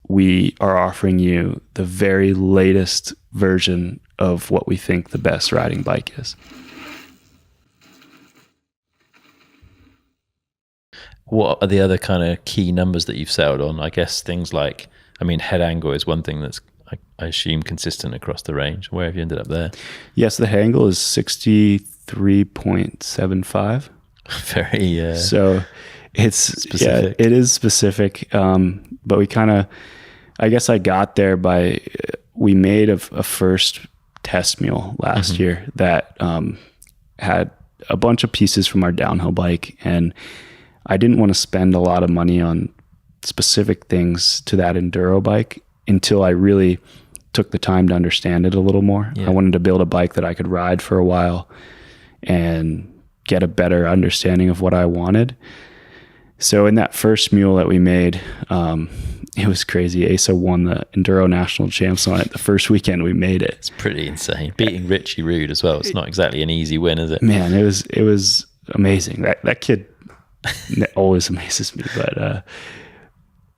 we are offering you the very latest version of what we think the best riding bike is. What are the other kind of key numbers that you've settled on? I guess things like, I mean, head angle is one thing that's, I assume, consistent across the range. Where have you ended up there? Yes, the head angle is 63.75. Very so it's specific. Yeah, it is specific. But we kind of, I guess I got there by, we made a first test mule last year that had a bunch of pieces from our downhill bike, and I didn't want to spend a lot of money on specific things to that enduro bike until I really took the time to understand it a little more. Yeah. I wanted to build a bike that I could ride for a while and get a better understanding of what I wanted. So in that first mule that we made, it was crazy. Asa won the Enduro National Champs on it the first weekend we made it. It's pretty insane. Beating Richie Rude as well. It's not exactly an easy win, is it? Man, it was amazing. That kid always amazes me, but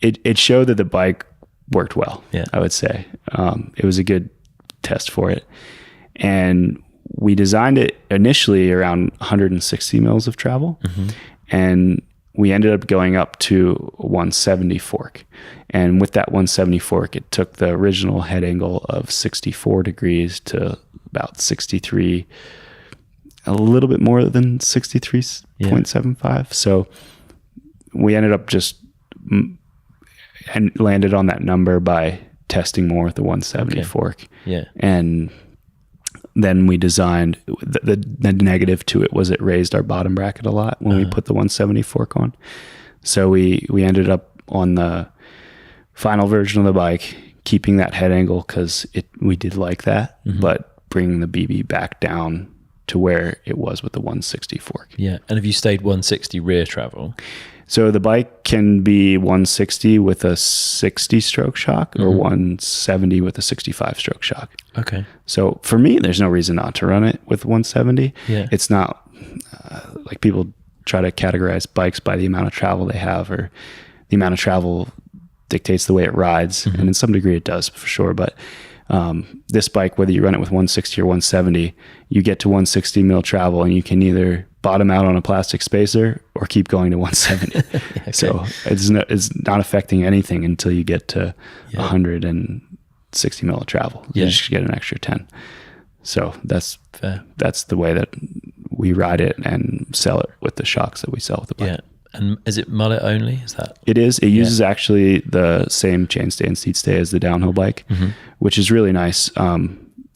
it showed that the bike worked well. Yeah, I would say it was a good test for it, and we designed it initially around 160 mils of travel, and we ended up going up to a 170 fork. And with that 170 fork, it took the original head angle of 64 degrees to about 63, a little bit more than 63.75. So we ended up just and landed on that number by testing more with the 170 fork. Yeah. And then we designed, the negative to it was it raised our bottom bracket a lot when we put the 170 fork on. So we ended up on the final version of the bike, keeping that head angle because we did like that, but bringing the BB back down to where it was with the 160 fork. Yeah. And have you stayed 160 rear travel? So the bike can be 160 with a 60 stroke shock or 170 with a 65 stroke shock. Okay. So for me, there's no reason not to run it with 170. Yeah. It's not like people try to categorize bikes by the amount of travel they have, or the amount of travel dictates the way it rides. And in some degree it does for sure. But this bike, whether you run it with 160 or 170, you get to 160 mil travel and you can either bottom out on a plastic spacer or keep going to 170. Okay. So it's not affecting anything until you get to 160 mil of travel. You just get an extra 10. So that's fair. That's the way that we ride it and sell it with the shocks that we sell with the bike. Yeah. And is it mullet only? Is that? It is. It uses actually the same chainstay and seat stay as the downhill bike, which is really nice.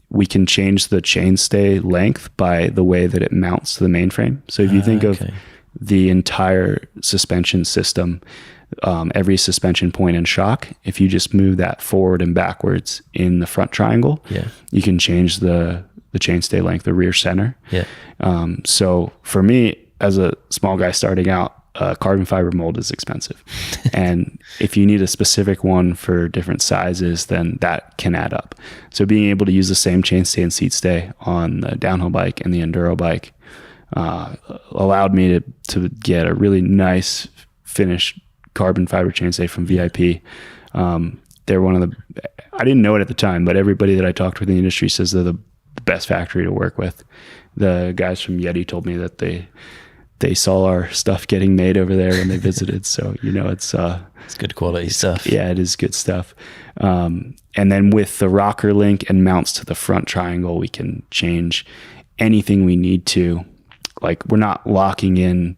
We can change the chainstay length by the way that it mounts to the mainframe. So if you think of the entire suspension system, every suspension point and shock, if you just move that forward and backwards in the front triangle, you can change the chainstay length, the rear center. Yeah. So for me, as a small guy starting out, carbon fiber mold is expensive. And if you need a specific one for different sizes, then that can add up. So being able to use the same chainstay and seat stay on the downhill bike and the enduro bike allowed me to get a really nice finished carbon fiber chainstay from VIP. They're one of the, I didn't know it at the time, but everybody that I talked with in the industry says they're the best factory to work with. The guys from Yeti told me that they saw our stuff getting made over there when they visited. So, it's good quality stuff. Yeah, it is good stuff. And then with the rocker link and mounts to the front triangle, we can change anything we need to. Like, we're not locking in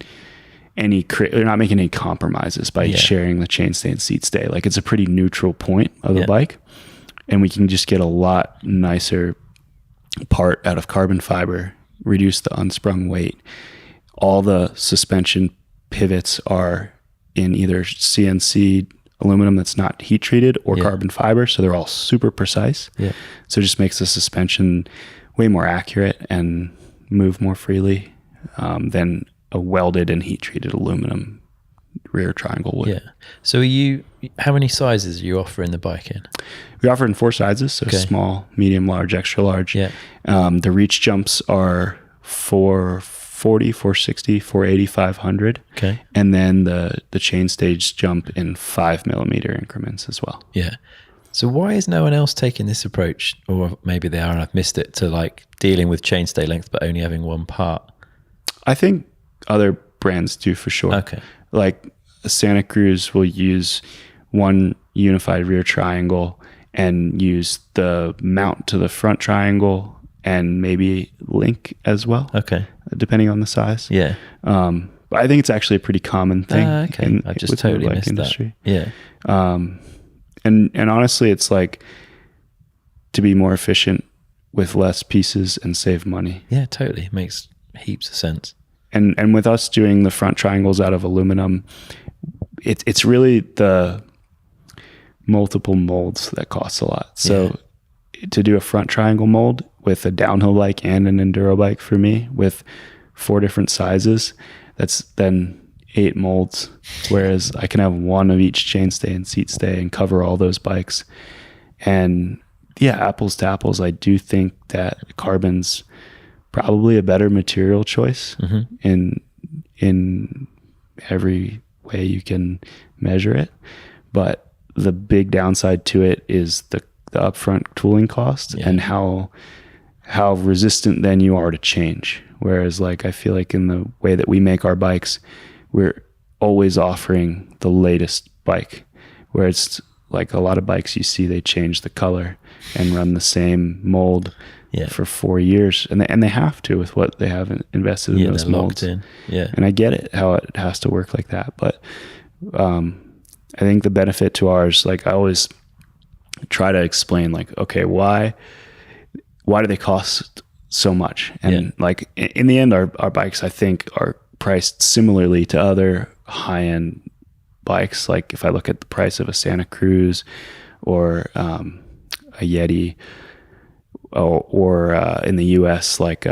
we're not making any compromises by sharing the chainstay and seat stay. Like, it's a pretty neutral point of the bike, and we can just get a lot nicer part out of carbon fiber, reduce the unsprung weight. All the suspension pivots are in either CNC aluminum that's not heat treated or carbon fiber. So they're all super precise. Yeah. So it just makes the suspension way more accurate and move more freely than a welded and heat treated aluminum rear triangle would. Yeah. So how many sizes are you offering the bike in? We offer in 4 sizes. So small, medium, large, extra large. Yeah. The reach jumps are 4 440, 460, 480, 500. Okay. And then the chain stays jump in 5mm increments as well. Yeah. So why is no one else taking this approach? Or maybe they are and I've missed it, to like dealing with chainstay length but only having one part? I think other brands do for sure. Okay. Like Santa Cruz will use one unified rear triangle and use the mount to the front triangle and maybe link as well. Okay. Depending on the size. Yeah. But I think it's actually a pretty common thing. Okay. I just totally missed industry. That. Yeah. And honestly, it's like to be more efficient with less pieces and save money. Yeah, totally. Makes heaps of sense. And with us doing the front triangles out of aluminum, it's really the multiple molds that costs a lot. So to do a front triangle mold with a downhill bike and an enduro bike for me with 4 different sizes, that's then 8 molds. Whereas I can have one of each chainstay and seat stay and cover all those bikes. And yeah, apples to apples, I do think that carbon's probably a better material choice in every way you can measure it. But the big downside to it is the upfront tooling cost and how resistant then you are to change. Whereas like I feel like in the way that we make our bikes, we're always offering the latest bike, where it's like a lot of bikes you see, they change the color and run the same mold for 4 years, and they have to with what they have invested in those molds. In. Yeah, and I get it how it has to work like that, but I think the benefit to ours, like I always try to explain, like, okay, why do they cost so much? And like in the end, our bikes I think are priced similarly to other high-end bikes. Like if I look at the price of a Santa Cruz or a Yeti, or in the US like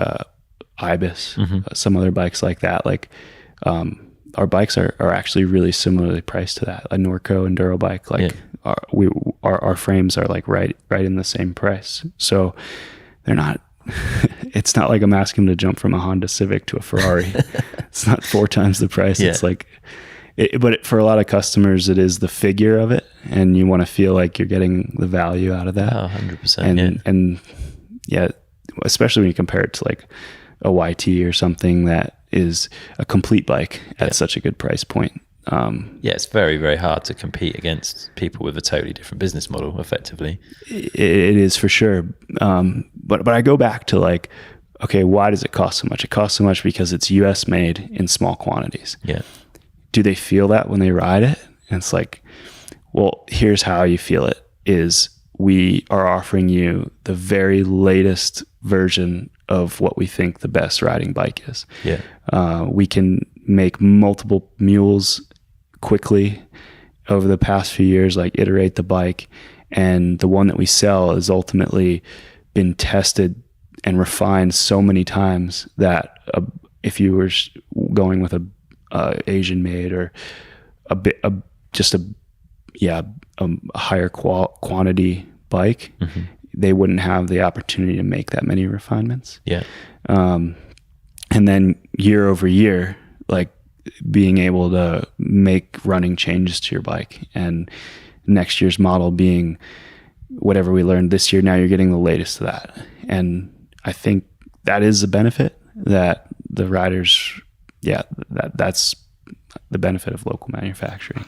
Ibis, some other bikes like that, like our bikes are actually really similarly priced to that. A Norco enduro bike, like our frames are like right in the same price. So they're not it's not like I'm asking them to jump from a Honda Civic to a Ferrari. It's not 4 times the price. It's like but for a lot of customers, it is the figure of it, and you want to feel like you're getting the value out of that. 100%. And especially when you compare it to like a YT or something that is a complete bike at such a good price point. It's very, very hard to compete against people with a totally different business model, effectively. It is for sure. But I go back to like, okay, why does it cost so much? It costs so much because it's US made in small quantities. Yeah. Do they feel that when they ride it? And it's like, well, here's how you feel it is we are offering you the very latest version of what we think the best riding bike is. Yeah. We can make multiple mules quickly over the past few years, like iterate the bike. And the one that we sell has ultimately been tested and refined so many times that if you were going with a Asian made or a higher quantity bike, they wouldn't have the opportunity to make that many refinements. And then year over year, like being able to make running changes to your bike, and next year's model being whatever we learned this year, now you're getting the latest of that. And I think that is a benefit that the riders, that's the benefit of local manufacturing.